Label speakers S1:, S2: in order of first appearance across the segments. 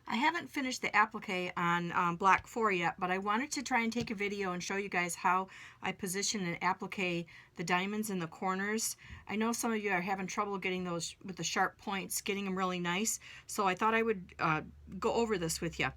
S1: I haven't finished the applique on Black 4 yet, but I wanted to try and take a video and show you guys how I position and applique the diamonds in the corners. I know some of you are having trouble getting those with the sharp points, getting them really nice, so I thought I would go over this with you.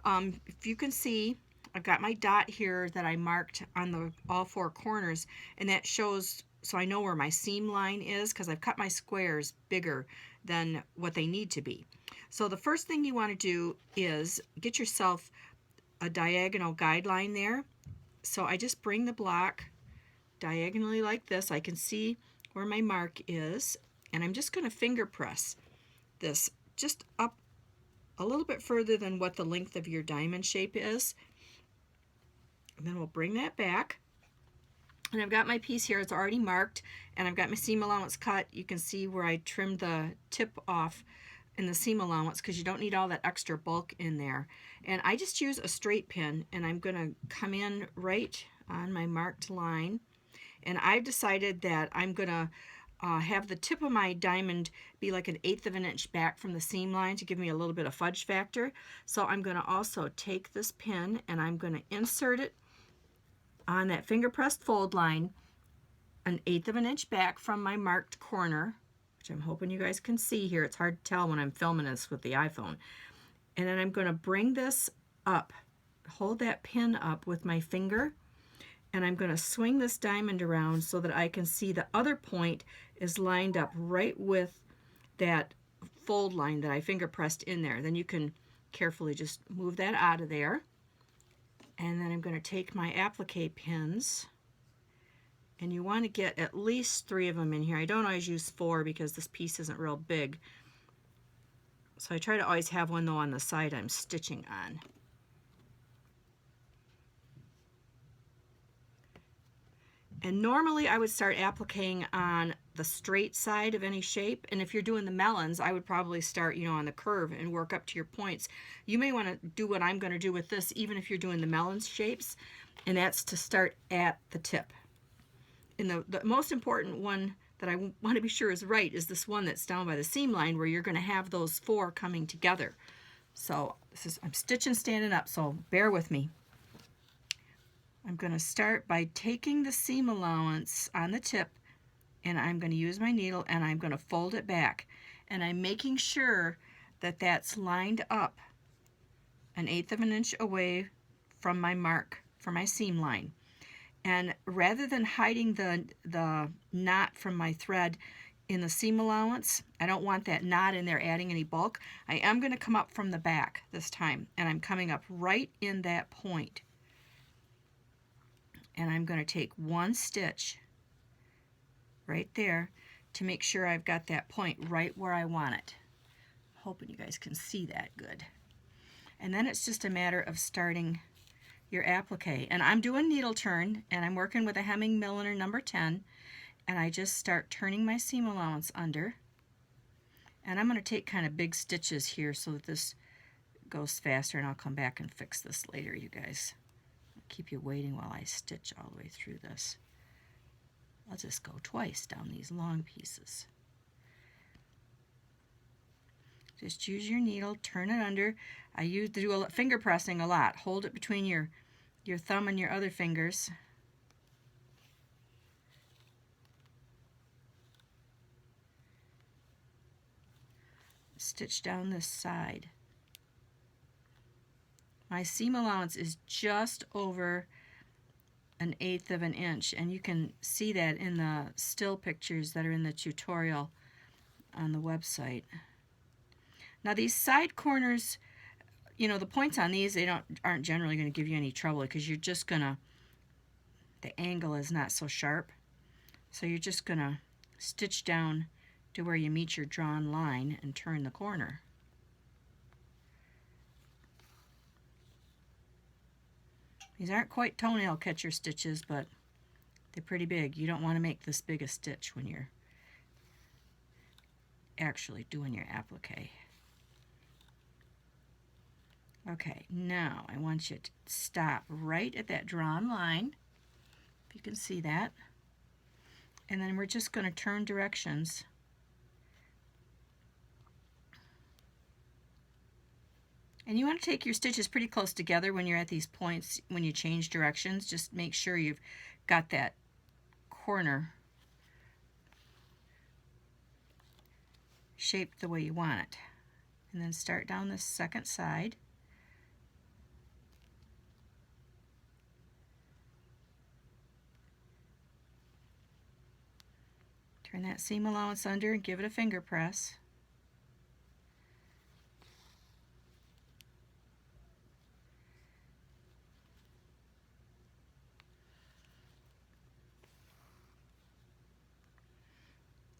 S1: If you can see, I've got my dot here that I marked on all four corners, and that shows so I know where my seam line is because I've cut my squares bigger than what they need to be. So the first thing you want to do is get yourself a diagonal guideline there. So I just bring the block diagonally like this. I can see where my mark is, and I'm just going to finger press this just up a little bit further than what the length of your diamond shape is. And then we'll bring that back. And I've got my piece here, it's already marked, and I've got my seam allowance cut. You can see where I trimmed the tip off in the seam allowance because you don't need all that extra bulk in there. And I just use a straight pin, and I'm going to come in right on my marked line. And I've decided that I'm going to have the tip of my diamond be like 1/8 of an inch back from the seam line to give me a little bit of fudge factor. So I'm going to also take this pin and I'm going to insert it on that finger pressed fold line 1/8 of an inch back from my marked corner, which I'm hoping you guys can see here. It's hard to tell when I'm filming this with the iPhone. And then I'm going to bring this up, hold that pin up with my finger, and I'm going to swing this diamond around so that I can see the other point is lined up right with that fold line that I finger pressed in there. Then you can carefully just move that out of there. And then I'm going to take my applique pins, and you want to get at least 3 of them in here. I don't always use 4 because this piece isn't real big. So I try to always have one though on the side I'm stitching on. And normally I would start appliquing on the straight side of any shape. And if you're doing the melons, I would probably start, on the curve and work up to your points. You may want to do what I'm going to do with this, even if you're doing the melons shapes, and that's to start at the tip. And the most important one that I want to be sure is right is this one that's down by the seam line where you're going to have those 4 coming together. So I'm stitching standing up, so bear with me. I'm going to start by taking the seam allowance on the tip, and I'm going to use my needle and I'm going to fold it back, and I'm making sure that that's lined up 1/8 of an inch away from my mark for my seam line. And rather than hiding the knot from my thread in the seam allowance, I don't want that knot in there adding any bulk. I am going to come up from the back this time, and I'm coming up right in that point. And I'm going to take 1 stitch right there to make sure I've got that point right where I want it. Hoping you guys can see that good. And then it's just a matter of starting your applique. And I'm doing needle turn, and I'm working with a Hemming Milliner number 10, and I just start turning my seam allowance under. And I'm going to take kind of big stitches here so that this goes faster, and I'll come back and fix this later, you guys. Keep you waiting while I stitch all the way through this. I'll just go twice down these long pieces. Just use your needle, turn it under. I do finger pressing a lot. Hold it between your thumb and your other fingers. Stitch down this side. My seam allowance is just over 1/8 of an inch, and you can see that in the still pictures that are in the tutorial on the website. Now these side corners, the points on these, they aren't generally going to give you any trouble because you're just going to, the angle is not so sharp. So you're just going to stitch down to where you meet your drawn line and turn the corner. These aren't quite toenail catcher stitches, but they're pretty big. You don't want to make this big a stitch when you're actually doing your applique. Okay, now I want you to stop right at that drawn line, if you can see that. And then we're just going to turn directions. And you want to take your stitches pretty close together when you're at these points. When you change directions, just make sure you've got that corner shaped the way you want it. And then start down the second side. Turn that seam allowance under and give it a finger press.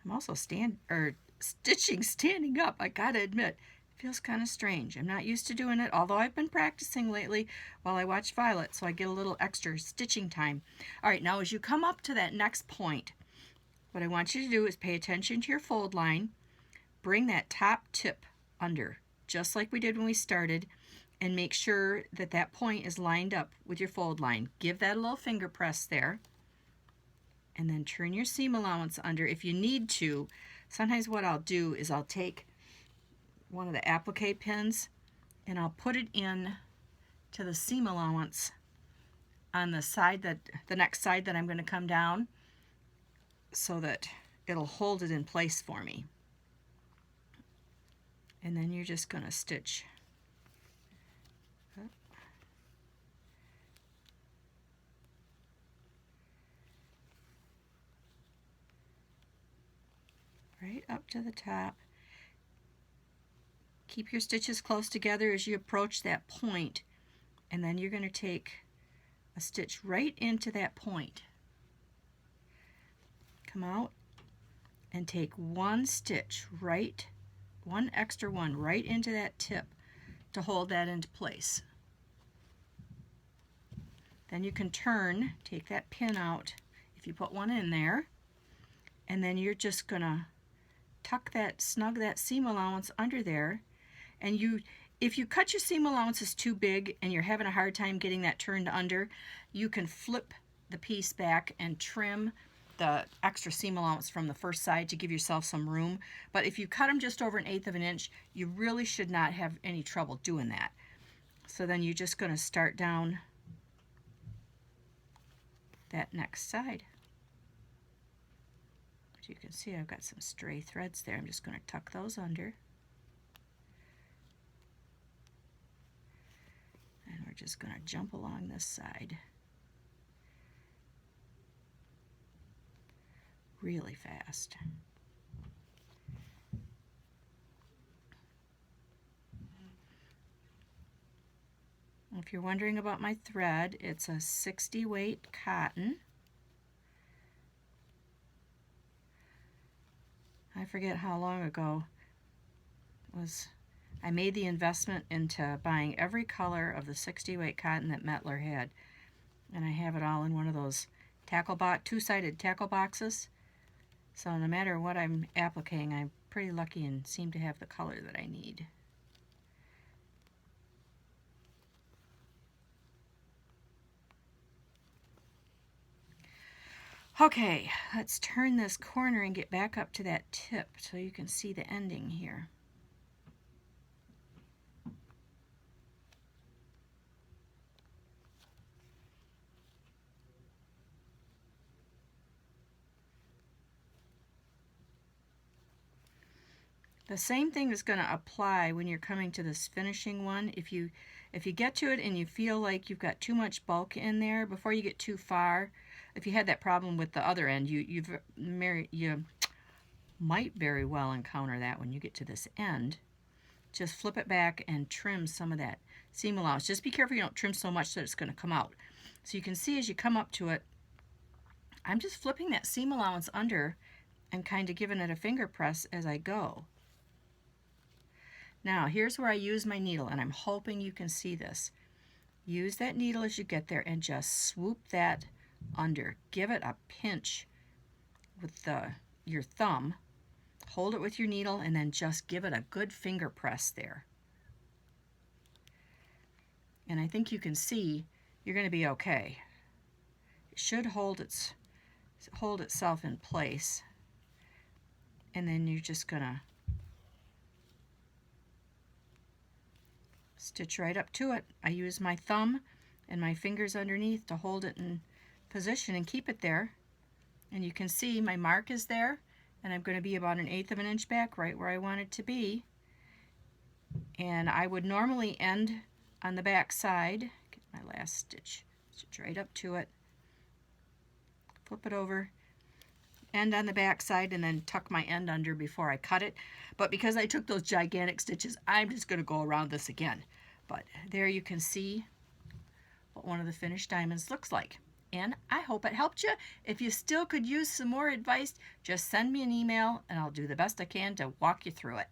S1: I'm also stitching standing up. I gotta admit, it feels kind of strange. I'm not used to doing it, although I've been practicing lately while I watch Violet, so I get a little extra stitching time. All right, now as you come up to that next point, what I want you to do is pay attention to your fold line, bring that top tip under, just like we did when we started, and make sure that that point is lined up with your fold line. Give that a little finger press there. And then turn your seam allowance under if you need to. Sometimes what I'll do is I'll take one of the applique pins and I'll put it in to the seam allowance on the side the next side that I'm going to come down, so that it'll hold it in place for me. And then you're just going to stitch right up to the top. Keep your stitches close together as you approach that point, and then you're going to take a stitch right into that point. Come out and take one stitch, one extra one right into that tip to hold that into place. Then you can take that pin out if you put one in there, and then you're just going to snug that seam allowance under there. And if you cut your seam allowances too big and you're having a hard time getting that turned under, you can flip the piece back and trim the extra seam allowance from the first side to give yourself some room. But if you cut them just over 1/8 of an inch, you really should not have any trouble doing that. So then you're just going to start down that next side. As you can see, I've got some stray threads there. I'm just going to tuck those under. And we're just going to jump along this side really fast. If you're wondering about my thread, it's a 60 weight cotton. I forget how long ago I made the investment into buying every color of the 60 weight cotton that Mettler had. And I have it all in one of those two-sided tackle boxes. So no matter what I'm appliquing, I'm pretty lucky and seem to have the color that I need. Okay, let's turn this corner and get back up to that tip so you can see the ending here. The same thing is going to apply when you're coming to this finishing one. If you get to it and you feel like you've got too much bulk in there, before you get too far, if you had that problem with the other end, you might very well encounter that when you get to this end. Just flip it back and trim some of that seam allowance. Just be careful you don't trim so much that it's going to come out. So you can see as you come up to it, I'm just flipping that seam allowance under and kind of giving it a finger press as I go. Now here's where I use my needle, and I'm hoping you can see this. Use that needle as you get there and just swoop that under. Give it a pinch with your thumb. Hold it with your needle and then just give it a good finger press there. And I think you can see you're going to be okay. It should hold itself in place. And then you're just going to stitch right up to it. I use my thumb and my fingers underneath to hold it in position and keep it there. And you can see my mark is there, and I'm going to be about 1/8 of an inch back, right where I want it to be. And I would normally end on the back side. Get my last stitch right up to it, flip it over, end on the back side, and then tuck my end under before I cut it. But because I took those gigantic stitches, I'm just going to go around this again. But there you can see what one of the finished diamonds looks like. And I hope it helped you. If you still could use some more advice, just send me an email and I'll do the best I can to walk you through it.